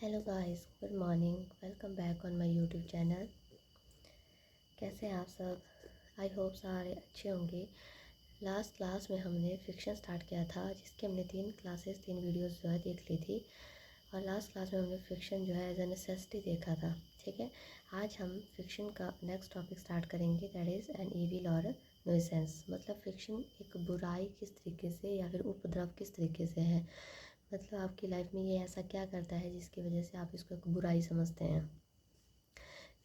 Hello guys, good morning. Welcome back on my YouTube channel. कैसे हैं आप सब? आई होप सारे अच्छे होंगे। लास्ट क्लास में हमने फ्रिक्शन स्टार्ट किया था, जिसके हमने 3 वीडियोस जो है देख ली थी। और लास्ट क्लास में हमने फ्रिक्शन जो है एज ए नेसेसिटी देखा था। ठीक है, आज हम फ्रिक्शन का नेक्स्ट टॉपिक स्टार्ट करेंगे, दैट इज़ एन ईविल और न्यूसेंस। मतलब फ्रिक्शन एक बुराई किस तरीके से या फिर उपद्रव किस तरीके से है, मतलब आपकी लाइफ में ये ऐसा क्या करता है जिसकी वजह से आप इसको एक बुराई समझते हैं।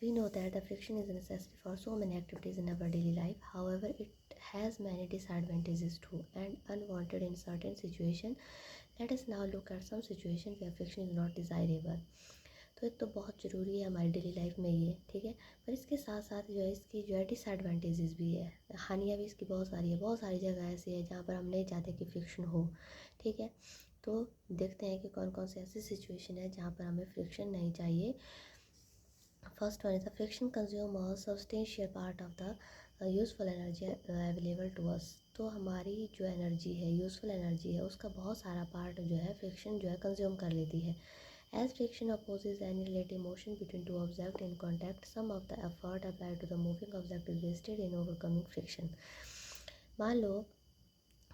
We know that the friction is a necessity for so many activities in our daily life. However, it has many disadvantages too and unwanted in certain situations. Let us now look at some situations where friction is not desirable. तो एक तो बहुत ज़रूरी है हमारी daily life में ये, ठीक है। पर इसके साथ साथ जो है इसकी जो है डिसएडवांटेजेस भी है, हानियाँ भी इसकी बहुत सारी है। बहुत सारी जगह ऐसी है जहाँ पर हम नहीं चाहते कि फ्रिक्शन हो, ठीक है। तो देखते हैं कि कौन कौन से ऐसी सिचुएशन है जहाँ पर हमें फ्रिक्शन नहीं चाहिए। First one is the friction consume a substantial part of the useful energy available to us. तो हमारी जो एनर्जी है, यूज़फुल एनर्जी है, उसका बहुत सारा पार्ट जो है फ्रिक्शन जो है कंज्यूम कर लेती है। As friction opposes any relative motion between two objects in contact, some of the effort applied to the moving object is wasted in overcoming friction. मान लो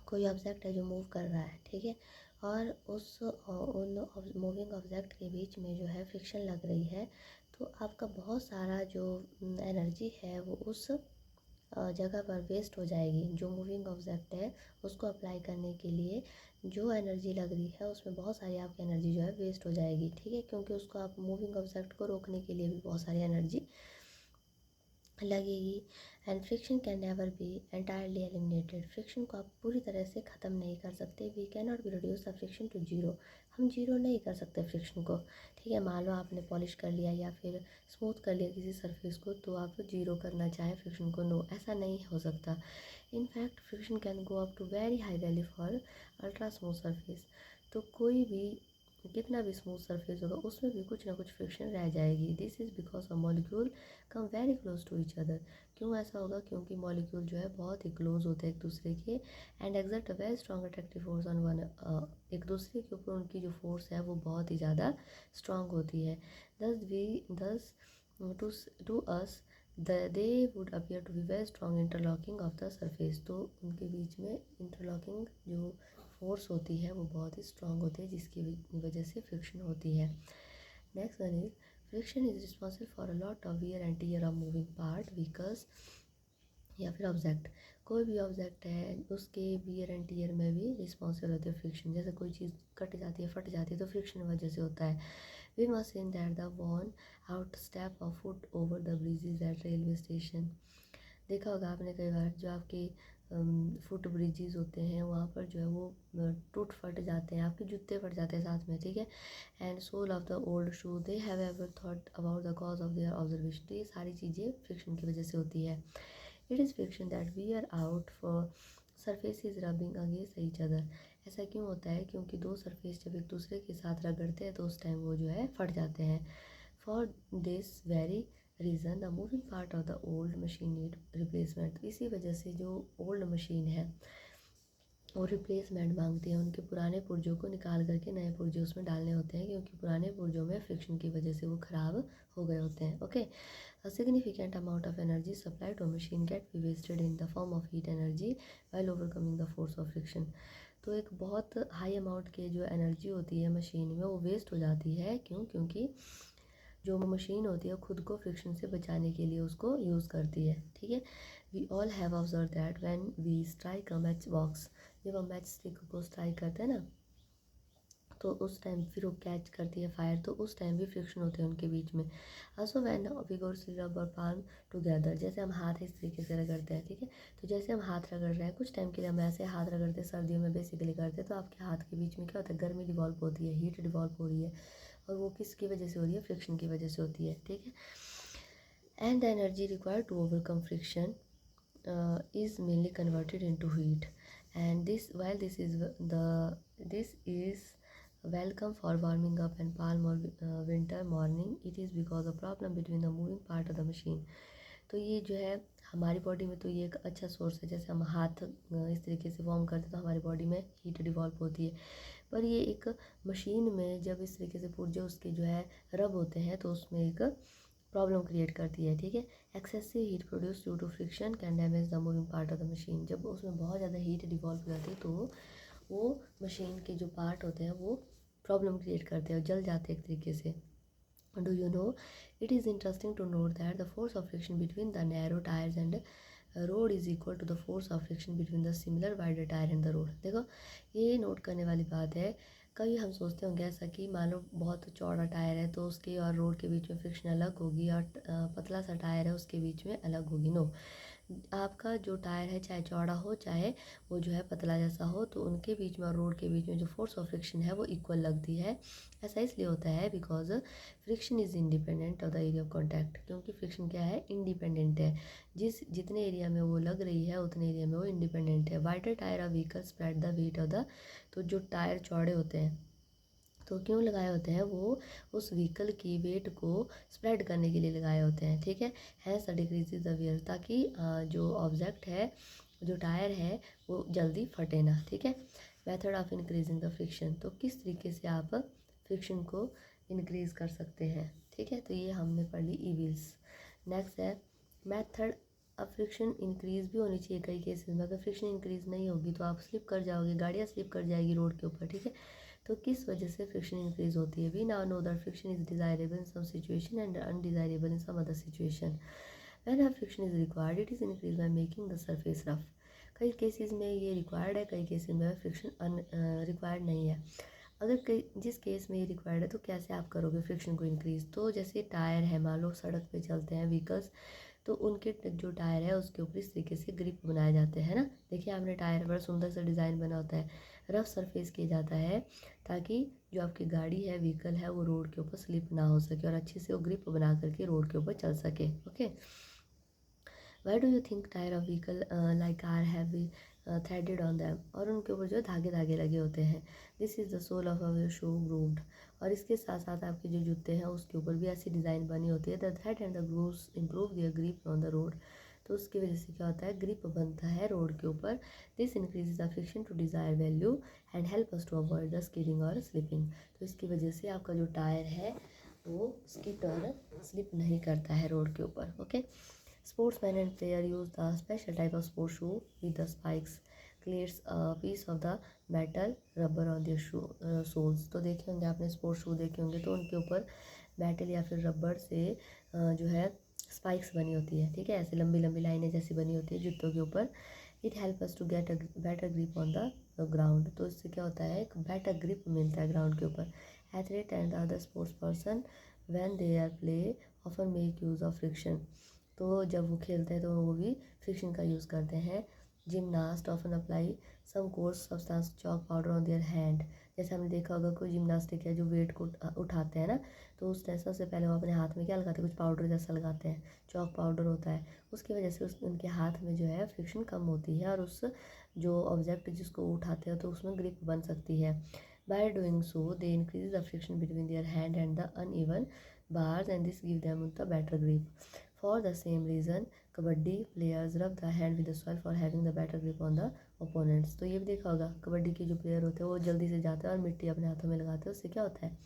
कोई ऑब्जेक्ट है जो मूव कर रहा है, ठीक है, और उन मूविंग ऑब्जेक्ट के बीच में जो है फ्रिक्शन लग रही है, तो आपका बहुत सारा जो एनर्जी है वो उस जगह पर वेस्ट हो जाएगी। जो मूविंग ऑब्जेक्ट है उसको अप्लाई करने के लिए जो एनर्जी लग रही है उसमें बहुत सारी आपकी एनर्जी जो है वेस्ट हो जाएगी, ठीक है, क्योंकि उसको आप मूविंग ऑब्जेक्ट को रोकने के लिए भी बहुत सारी एनर्जी लगेगी। And friction can never be entirely eliminated. Friction को आप पूरी तरह से ख़त्म नहीं कर सकते। We can not be reduce the friction to zero. हम जीरो नहीं कर सकते फ्रिक्शन को, ठीक है। मान लो आपने पॉलिश कर लिया या फिर स्मूथ कर लिया किसी सरफेस को, तो आप जीरो करना चाहें फ्रिक्शन को, नो, ऐसा नहीं हो सकता। In fact friction can go up to very high value for ultra smooth surface. तो कोई भी कितना भी स्मूथ सरफेस होगा उसमें भी कुछ ना कुछ फ्रिक्शन रह जाएगी। This is because a molecule come very close to each other. क्यों ऐसा होगा? क्योंकि मॉलिक्यूल जो है बहुत ही क्लोज होते हैं एक दूसरे के, and exert a very strong attractive force on one. एक दूसरे के ऊपर उनकी जो फोर्स है वो बहुत ही ज़्यादा स्ट्रॉन्ग होती है। Thus to us they would appear to be very strong interlocking of the surface. तो उनके बीच में इंटरलॉकिंग जो फोर्स होती है वो बहुत ही स्ट्रॉन्ग होती है, जिसकी वजह से फ्रिक्शन होती है। Next one is friction is responsible for a lot of wear and tear of moving part vehicles या फिर ऑब्जेक्ट। कोई भी ऑब्जेक्ट है उसके वियर एंड टियर में भी रिस्पॉन्सिबल होती है फ्रिक्शन। जैसे कोई चीज़ कट जाती है, फट जाती है, तो फ्रिक्शन वजह से होता है। We must in that the worn out step of foot over the bridges at railway station. देखा होगा आपने कई बार, जो आपके फुट ब्रिजेस होते हैं वहाँ पर जो है वो टूट फट जाते हैं, आपके जूते फट जाते हैं साथ में, ठीक है। And sole of the old shoe they have ever thought about the cause of their observation. तो ये सारी चीज़ें फ्रिक्शन की वजह से होती है। It is friction that we are out for surfaces rubbing against each other. ऐसा क्यों होता है? क्योंकि दो सरफेस जब एक दूसरे के साथ रगड़ते हैं तो उस टाइम वो जो है फट जाते हैं। For this very reason the moving part of the old machine need replacement. इसी वजह से जो ओल्ड मशीन है वो रिप्लेसमेंट मांगती है। उनके पुराने पुर्जों को निकाल करके नए पुर्जे उसमें डालने होते हैं, क्योंकि पुराने पुर्जों में फ्रिक्शन की वजह से वो ख़राब हो गए होते हैं। Okay, a significant amount of energy supply to machine get be wasted in the form of heat energy while overcoming the force of friction. तो एक बहुत हाई अमाउंट की जो एनर्जी होती है मशीन में वो वेस्ट हो जाती है। क्यों? क्योंकि जो मशीन होती है खुद को फ्रिक्शन से बचाने के लिए उसको यूज़ करती है, ठीक है। We all have observe that when we strike a match box. जब हम मैच स्टिक को स्ट्राइक करते हैं ना, तो उस टाइम फिर वो कैच करती है फायर, तो उस टाइम भी फ्रिक्शन होते हैं उनके बीच में। Also when we go to rub our palm together, जैसे हम हाथ इस तरीके से रगड़ते हैं, ठीक है। तो जैसे हम हाथ रगड़ रहे हैं, कुछ टाइम के लिए हम ऐसे हाथ रगड़ते हैं, सर्दियों में बेसिकली करते हैं, तो आपके हाथ के बीच में क्या होता है? गर्मी डिवॉल्व होती है, हीट डिवॉल्व हो रही है, और वो किसकी वजह से हो रही है? फ्रिक्शन की वजह से होती है, ठीक है। And the energy required to overcome friction is mainly converted into heat, and this is welcome for warming up and palm or winter morning. It is because of problem between the moving part of the machine. तो ये जो है हमारी body में, तो ये एक अच्छा सोर्स है। जैसे हम हाथ इस तरीके से वार्म करते हैं तो हमारी बॉडी में हीट डिवॉल्व होती है। पर ये एक मशीन में जब इस तरीके से पुर्जे उसके जो है रब होते हैं तो उसमें एक प्रॉब्लम क्रिएट करती है, ठीक है। Excessive heat produce due to friction can damage the moving part of the machine. जब उसमें बहुत ज़्यादा हीट डिवॉल्व हो जाती है तो वो मशीन के जो पार्ट होते हैं वो प्रॉब्लम क्रिएट करते हैं, जल जाते हैं एक तरीके से। Do you know, it is interesting to note that the force of friction between the narrow tires and road is equal to the force of friction between the similar wider tire and the road। देखो ये note करने वाली बात है। कभी हम सोचते होंगे ऐसा कि मान लो बहुत चौड़ा टायर है तो उसके और रोड के बीच में फ्रिक्शन अलग होगी, और पतला सा टायर है उसके बीच में अलग होगी। नो, आपका जो टायर है चाहे चौड़ा हो चाहे वो जो है पतला जैसा हो, तो उनके बीच में और रोड के बीच में जो फोर्स ऑफ फ्रिक्शन है वो इक्वल लगती है। ऐसा इसलिए होता है because friction is independent of the area of contact. क्योंकि फ्रिक्शन क्या है, इंडिपेंडेंट है। जितने एरिया में वो लग रही है उतने एरिया में वो इंडिपेंडेंट है। Wider tyre of vehicle spread the weight of the, तो जो टायर चौड़े होते हैं तो क्यों लगाए होते हैं, वो उस व्हीकल की वेट को स्प्रेड करने के लिए लगाए होते हैं, ठीक है। हैज़ डिक्रीज द वियर, ताकि जो ऑब्जेक्ट है, जो टायर है वो जल्दी फटे ना, ठीक है। Method of increasing the friction, तो किस तरीके से आप फ्रिक्शन को इंक्रीज़ कर सकते हैं, ठीक है। तो ये हमने पढ़ ली ई व्हील्स। नेक्स्ट है मेथड। अब फ्रिक्शन इंक्रीज़ भी होनी चाहिए कई केसेस में। अगर फ्रिक्शन इंक्रीज़ नहीं होगी तो आप स्लिप कर जाओगे, गाड़ियाँ स्लिप कर जाएगी रोड के ऊपर, ठीक है। तो किस वजह से फ्रिक्शन इंक्रीज होती है। We now know that friction is desirable in some situation and undesirable in some other situation. When a friction is required it is increase by making the surface rough. कई cases में ये required है, कई cases में friction required नहीं है। अगर कई जिस केस में ये रिक्वायर्ड है तो कैसे आप करोगे फ्रिक्शन को इंक्रीज़। तो जैसे टायर है, मान लो सड़क पे चलते हैं व्हीकल्स, तो उनके जो टायर है उसके ऊपर इस तरीके से ग्रिप बनाए जाते हैं ना। देखिए आपने टायर बड़ा सुंदर सा डिज़ाइन बना होता है, रफ सरफेस किया जाता है ताकि जो आपकी गाड़ी है, व्हीकल है, वो रोड के ऊपर स्लिप ना हो सके और अच्छे से वो ग्रिप बना करके रोड के ऊपर चल सके। Okay, why do you think tyre of vehicle like car have threaded on them, और उनके ऊपर जो धागे धागे लगे होते हैं। This is the sole of our shoe grooved, और इसके साथ साथ आपके जो जूते हैं उसके ऊपर भी ऐसी डिज़ाइन बनी होती है। The thread and the grooves improve their grip on the road, तो उसकी वजह से क्या होता है, ग्रिप बनता है रोड के ऊपर। This increase the friction to desire value and help us to avoid the skidding और स्लिपिंग। तो इसकी वजह से आपका जो टायर है वो स्किड और स्लिप नहीं करता है रोड के ऊपर। Okay, sportsmen and player use the special type of sport shoe with the spikes clears a piece of the metal rubber on their soles। तो देखे होंगे आपने स्पोर्ट्स शू देखे होंगे, तो उनके ऊपर मेटल या फिर रबर से जो है स्पाइक्स बनी होती है, ठीक है। ऐसे लंबी लंबी लाइनें जैसी बनी होती है जूतों के ऊपर। It help us to get a better grip on the ground, तो इससे क्या होता है, एक बेटर ग्रिप मिलता है ग्राउंड के ऊपर। Athlete and other sports person when they are play often make use of friction, तो जब वो खेलते हैं तो वो भी फ्रिक्शन का यूज़ करते हैं। Gymnast often apply some coarse substance chalk powder on their hand, जैसे हमने देखा होगा कोई जिमनास्टिक है जो वेट को उठाते हैं ना, तो उस टाइम सबसे पहले वो अपने हाथ में क्या लगाते हैं, कुछ पाउडर जैसा लगाते हैं, चॉक पाउडर होता है। उसकी वजह से उनके हाथ में जो है फ्रिक्शन कम होती है और उस जो ऑब्जेक्ट जिसको उठाते हैं तो उसमें ग्रिप बन सकती है। By doing so they increase the friction between their hand and the uneven bars and this give them the better grip. For the same reason, kabaddi players rub the hand with the soil for having the better grip on the opponents। तो ये भी देखा होगा, कबड्डी के जो player होते हैं वो जल्दी से जाते हैं और मिट्टी अपने हाथों में लगाते हैं। उससे क्या होता है,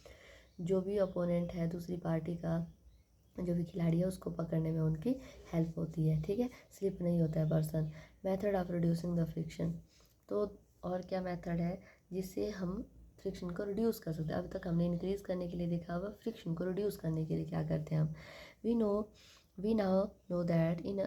जो भी अपोनेंट है दूसरी पार्टी का, जो भी खिलाड़ी है उसको पकड़ने में उनकी हेल्प होती है, ठीक है। स्लिप नहीं होता है person. Method of reducing the friction, तो और क्या मेथड है जिससे हम फ्रिक्शन को रिड्यूस कर सकते हैं। अभी तक हमने इंक्रीज़ करने के लिए देखा हुआ, फ्रिक्शन को रिड्यूस करने के लिए क्या करते हैं हम। We know we now know that in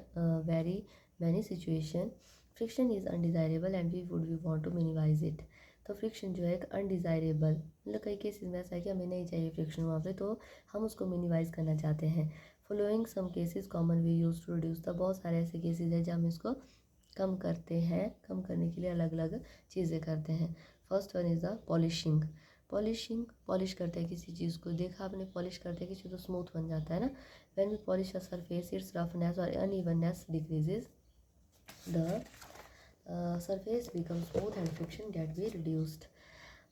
very many situation friction is undesirable and we want to minimise it. तो फ्रिक्शन जो है एक अनडिज़ायरेबल, मतलब कई केसेस में ऐसा है कि हमें नहीं चाहिए फ्रिक्शन वहाँ पे, तो हम उसको मिनिमाइज़ करना चाहते हैं। Following some cases common we use to reduce, तो बहुत सारे ऐसे केसेस हैं जहाँ हम इसको कम करते हैं। कम करने के लिए अलग अलग चीज़ें करते हैं। First one is the polishing. Polish करते हैं किसी चीज़ को, देखा आपने, पॉलिश करते हैं किसी तो स्मूथ बन जाता है ना। When we polish a surface its roughness और unevenness decreases, the surface become smooth and friction get be reduced.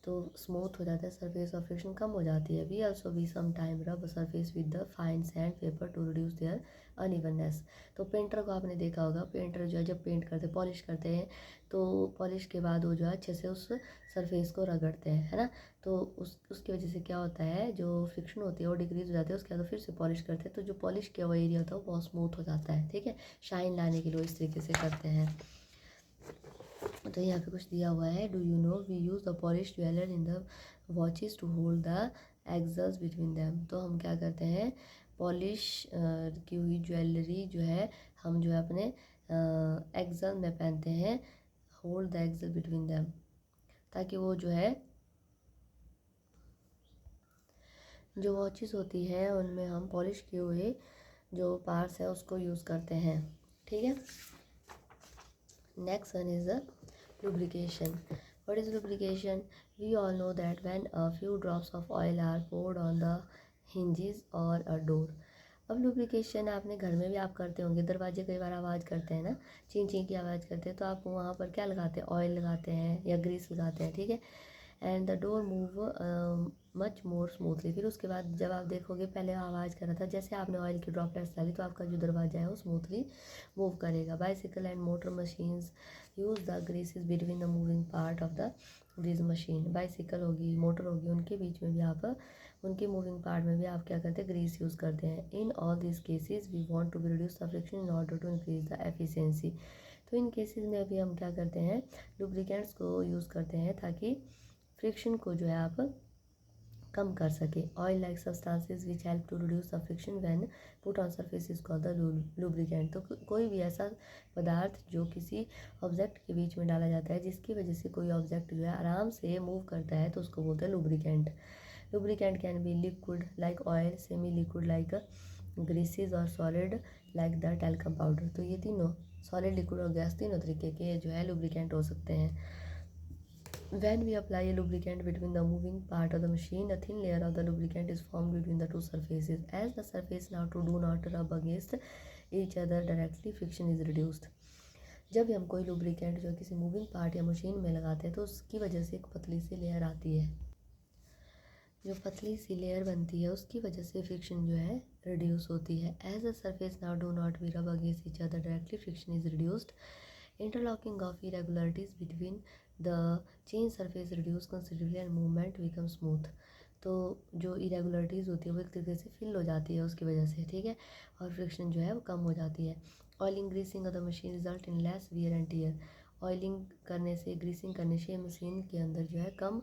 तो स्मूथ हो जाता है सरफेस और फ्रिक्शन कम हो जाती है। We also we some time rub surface with the fine sandpaper to reduce their unevenness. तो पेंटर को आपने देखा होगा, पेंटर जो है जब पेंट करते पॉलिश करते हैं तो पॉलिश के बाद वो जो है अच्छे से उस सरफेस को रगड़ते हैं, है ना। तो उसकी वजह से क्या होता है, जो फ्रिक्शन होती है वो डिक्रीज हो जाती है। उसके बाद फिर से पॉलिश करते हैं तो जो पॉलिश किया हुआ एरिया होता है वो बहुत स्मूथ हो जाता है, ठीक है। शाइन लाने के लिए इस तरीके से करते हैं। तो यहाँ पे कुछ दिया हुआ है, do you know we use the polish jeweller in the watches to hold the axles between them. तो हम क्या करते हैं, पॉलिश की हुई ज्वेलरी जो है हम जो है अपने एक्सल में पहनते हैं, hold the axle between them, ताकि वो जो है जो वॉचेस होती है उनमें हम पॉलिश किए हुए जो पार्ट्स है उसको यूज़ करते हैं, ठीक है। Next one is the lubrication. What is lubrication? We all know that when a few drops of oil are poured on the hinges or a door. अब लुब्रिकेशन आपने घर में भी आप करते होंगे, दरवाजे कई बार आवाज़ करते हैं ना, चीं चीं की आवाज़ करते हैं, तो आप वहाँ पर क्या लगाते हैं, ऑयल लगाते हैं या ग्रीस लगाते हैं, ठीक है। And the door move much more smoothly. फिर उसके बाद जब आप देखोगे, पहले आवाज़ कर रहा था, जैसे आपने ऑयल की ड्रॉपलेट्स डाली तो आपका जो दरवाजा है वो स्मूथली मूव करेगा। Bicycle and motor machines use the greases between the moving part of the grease machine. Bicycle होगी, मोटर होगी, उनके बीच में भी आप, उनके मूविंग पार्ट में भी आप क्या करते हैं, ग्रीस यूज़ करते हैं। In all this cases we want to be reduce the friction in order to increase the efficiency. तो इन केसेस में भी हम क्या करते हैं, लुब्रिकेंट्स को यूज़ करते हैं ताकि फ्रिक्शन को जो है आप कम कर सके। Oil like substances which help to reduce the friction when put on surface is called the lubricant. तो कोई भी ऐसा पदार्थ जो किसी ऑब्जेक्ट के बीच में डाला जाता है जिसकी वजह से कोई ऑब्जेक्ट जो है आराम से मूव करता है तो उसको बोलते हैं lubricant. Lubricant can be liquid like oil, semi liquid like greases और solid like the talcum powder. तो ये तीनों, सॉलिड, लिक्विड और गैस, तीनों तरीके के जो है लुब्रिकेंट हो सकते हैं। When we apply a lubricant between the moving part of the machine, a thin layer of the lubricant is formed between the two surfaces. As the surface now to do not rub against each other directly, friction is reduced. जब भी हम कोई lubricant जो किसी moving part या machine में लगाते हैं तो उसकी वजह से एक पतली सी लेयर आती है। जो पतली सी लेयर बनती है उसकी वजह से फ्रिक्शन जो है रिड्यूस होती है। As the surface now do not be rub against each other directly, friction is reduced. Interlocking of irregularities between the change surface reduce considerably and movement become smooth. तो जो इरेगुलरिटीज़ होती है वो एक तरीके से फिल हो जाती है उसकी वजह से, ठीक है, और फ्रिक्शन जो है वो कम हो जाती है। Oiling greasing of the machine result in less wear and tear. Oiling करने से, ग्रीसिंग करने से मशीन के अंदर जो है कम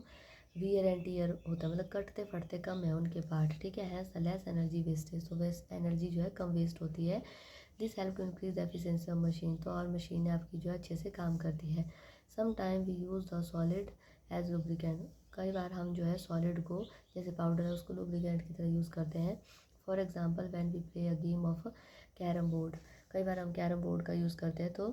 वियर एंड टियर होता है, मतलब कटते फटते कम है उनके पार्ट, ठीक है। हैज़ लेस एनर्जी वेस्टेज, तो वेस्ट एनर्जी जो है कम वेस्ट होती है। This help to increase the efficiency of machine. तो और मशीन आपकी जो है अच्छे से काम करती है। Some time we use the solid as lubricant. कई बार हम जो है सॉलिड को, जैसे पाउडर है, उसको लुब्रिकेंट की तरह यूज़ करते हैं। For example when we play a game of carrom board. कई बार हम कैरम बोर्ड का यूज़ करते हैं तो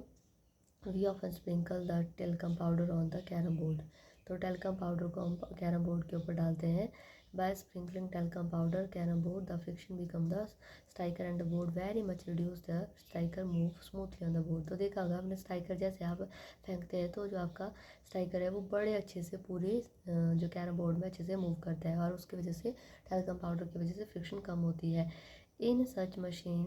we often sprinkle the talcum powder on the carrom board. तो टेल्कम पाउडर को हम कैरम बोर्ड के ऊपर डालते हैं। By sprinkling talcum powder carrom board the friction become the striker and the board very much reduce the striker move smoothly on the board. तो देखा होगा आपने, स्ट्राइकर जैसे आप फेंकते हैं तो जो आपका स्ट्राइकर है वो बड़े अच्छे से पूरे जो कैरम बोर्ड में अच्छे से मूव करता है, और उसकी वजह से टेल्कम पाउडर की वजह से फ्रिक्शन कम होती है। इन सच मशीन,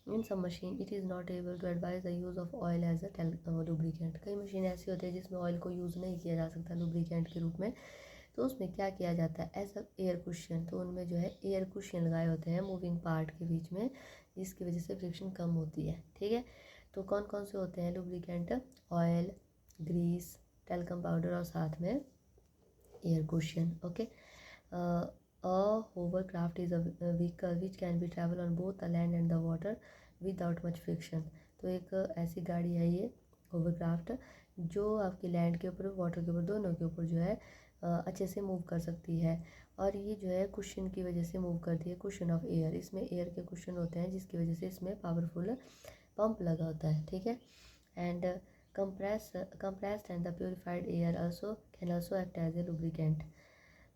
इन सब machine it is not able to advise the use of oil as a lubricant. कई मशीन ऐसी होती है जिसमें ऑयल को यूज़ नहीं किया जा सकता लुब्रिकेंट के रूप में, तो उसमें क्या किया जाता है, एज अ एयर कुशन। तो उनमें जो है एयर कुशन लगाए होते हैं मूविंग पार्ट के बीच में, जिसकी वजह से फ्रिक्शन कम होती है, ठीक है। तो कौन कौन से होते हैं lubricant, oil, grease, talcum powder और साथ में air cushion, okay. A hovercraft is a vehicle which can be travel on both the land and the water without much friction। तो एक ऐसी गाड़ी है ये होवरक्राफ्ट जो आपके लैंड के ऊपर, वाटर के ऊपर, दोनों के ऊपर जो है अच्छे से मूव कर सकती है। और ये जो है कुशन की वजह से मूव करती है, कुशन ऑफ एयर। इसमें एयर के कुशन होते हैं जिसकी वजह से इसमें पावरफुल पंप लगा होता है, ठीक है। And compressed and the purified air also can also act as a lubricant।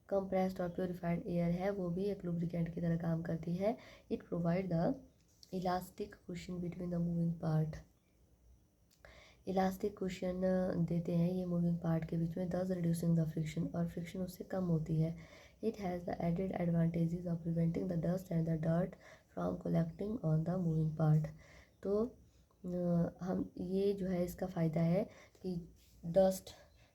Compressed और प्योरीफाइड एयर है वो भी एक लुब्रिकेंट की तरह काम करती है। It provide the elastic cushion between the moving part. Elastic cushion देते हैं ये मूविंग पार्ट के बीच में, दस रिड्यूसिंग द फ्रिक्शन, और फ्रिक्शन उससे कम होती है। It has the added advantages of preventing the dust and the dirt from collecting on the moving part. तो हम ये जो है इसका फ़ायदा है कि dust,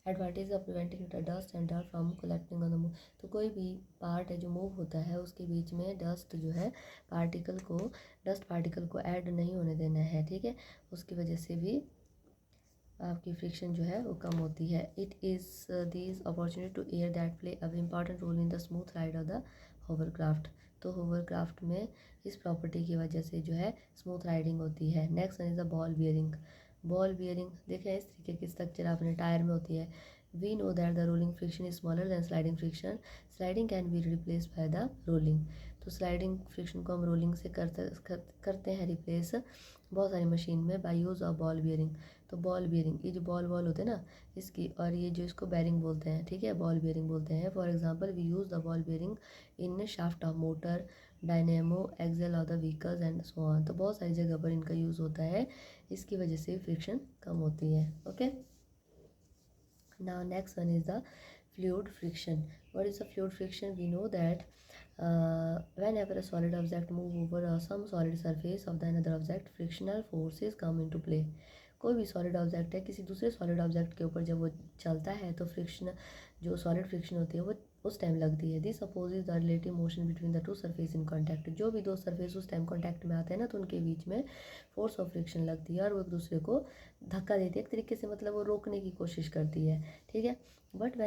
advantage of preventing the dust and dirt from collecting on the move. तो कोई भी पार्ट है जो मूव होता है उसके बीच में डस्ट जो है पार्टिकल को, डस्ट पार्टिकल को ऐड नहीं होने देना है, ठीक है। उसकी वजह से भी आपकी फ्रिक्शन जो है वो कम होती है। It is this opportunity to air that play a important role in the smooth ride of the hovercraft. तो होवरक्राफ्ट में इस प्रॉपर्टी की वजह से जो है स्मूथ राइडिंग होती है। Next one is the ball bearing. Ball bearing देखें इस तरीके की स्ट्रक्चर अपने टायर में होती है। We know that the rolling friction is smaller than sliding friction, sliding can be replace by the rolling. तो स्लाइडिंग फ्रिक्शन को हम रोलिंग से करते हैं रिप्लेस बहुत सारी मशीन में by use of ball bearing. तो बॉल बियरिंग, ये जो बॉल होते हैं ना इसकी, और ये जो इसको बैरिंग बोलते हैं, ठीक है, बॉल बियरिंग बोलते हैं। For example we use the ball bearing in shaft of motor, dynamo, axle of the vehicles and so on. तो बहुत सारी जगह पर इनका यूज़ होता है, इसकी वजह से फ्रिक्शन कम होती है। Okay, now next one is the fluid friction. What is the fluid friction? We know that whenever a solid object move over some solid surface of the another object, frictional forces come into play. कोई भी solid object है किसी दूसरे solid object के ऊपर जब वो चलता है तो फ्रिक्शन, जो सॉलिड फ्रिक्शन होती है वो उस टाइम लगती है। This opposes the relative motion between the two surface in contact. जो भी दो सरफेस उस टाइम कॉन्टैक्ट में आते हैं ना तो उनके बीच में फोर्स ऑफ फ्रिक्शन लगती है और वो एक दूसरे को धक्का देती है एक तरीके से, मतलब वो रोकने की कोशिश करती है, ठीक है। But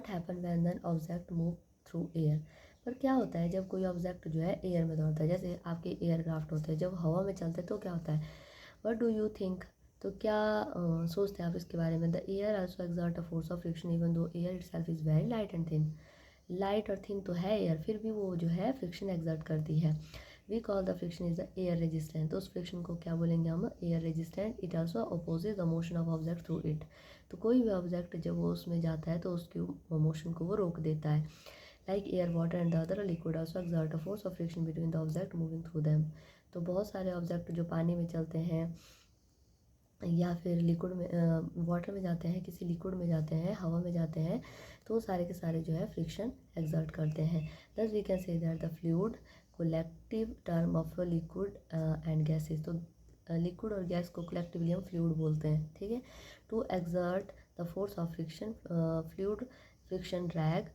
happen when an object move through air. पर क्या होता है जब कोई ऑब्जेक्ट जो है एयर में दौड़ता है, जैसे आपके एयरक्राफ्ट होते हैं जब हवा में चलते हैं तो क्या होता है, व्हाट डू यू थिंक? तो क्या सोचते हैं आप इसके बारे में? The air also exert a force of friction even though air itself is very light and thin. Light और थिन तो है एयर, फिर भी वो जो है फ्रिक्शन एक्सर्ट करती है। We call the friction is the air resistant. तो उस फ्रिक्शन को क्या बोलेंगे हम? Air resistant. It also opposes the motion of object through it. तो कोई भी ऑब्जेक्ट जब वो उसमें जाता है तो उसकी मोशन को वो रोक देता है। Like air, water and the other liquid also exert a force of friction between the object moving through them. तो बहुत सारे ऑब्जेक्ट जो पानी में चलते हैं या फिर लिक्विड में, वाटर में जाते हैं, किसी लिक्विड में जाते हैं, हवा में जाते हैं, तो सारे के सारे जो है फ्रिक्शन एक्सर्ट करते हैं। Thus we can say that the fluid collective term of liquid and gases. तो लिक्विड और गैस को कलेक्टिवली हम फ्लूइड बोलते हैं, ठीक है। To exert the force of friction, fluid friction drag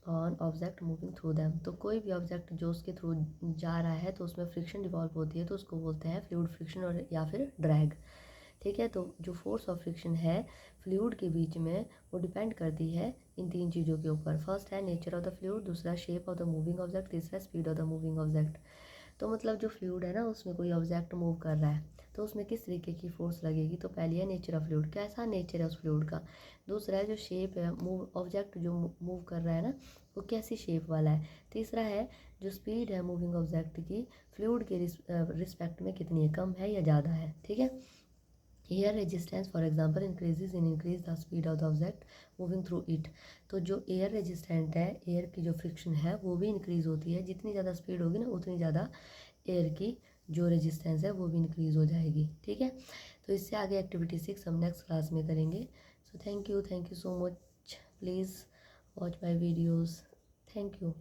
on object moving through them. तो कोई भी ऑब्जेक्ट जो उसके थ्रू जा रहा है तो उसमें फ्रिक्शन डिवॉल्व होती है तो उसको बोलते हैं फ्लूइड फ्रिक्शन और या फिर ड्रैग, ठीक है। तो जो फोर्स ऑफ फ्रिक्शन है फ्लूइड के बीच में वो डिपेंड करती है इन तीन चीज़ों के ऊपर। फर्स्ट है नेचर ऑफ द फ्लूइड, दूसरा shape of the moving object, तीसरा speed of the moving object. तो मतलब जो फ्लूइड है ना उसमें कोई ऑब्जेक्ट मूव कर रहा है तो उसमें किस तरीके की फोर्स लगेगी। तो पहली है नेचर ऑफ फ्लूइड, कैसा नेचर है उस फ्लूइड का। दूसरा है जो शेप है, मूव ऑब्जेक्ट जो मूव कर रहा है ना वो कैसी शेप वाला है। तीसरा है जो स्पीड है मूविंग ऑब्जेक्ट की फ्लूइड के रिस्पेक्ट में कितनी है, कम है या ज़्यादा है, ठीक है। Air resistance for example increases in increase the speed of the object moving through it. तो जो एयर रेजिस्टेंट है, एयर की जो फ्रिक्शन है वो भी इंक्रीज़ होती है, जितनी ज़्यादा स्पीड होगी ना उतनी ज़्यादा एयर की जो रेजिस्टेंस है वो भी इंक्रीज़ हो जाएगी, ठीक है। तो इससे आगे एक्टिविटी 6 हम नेक्स्ट क्लास में करेंगे। So thank you so much, please watch my videos, thank you.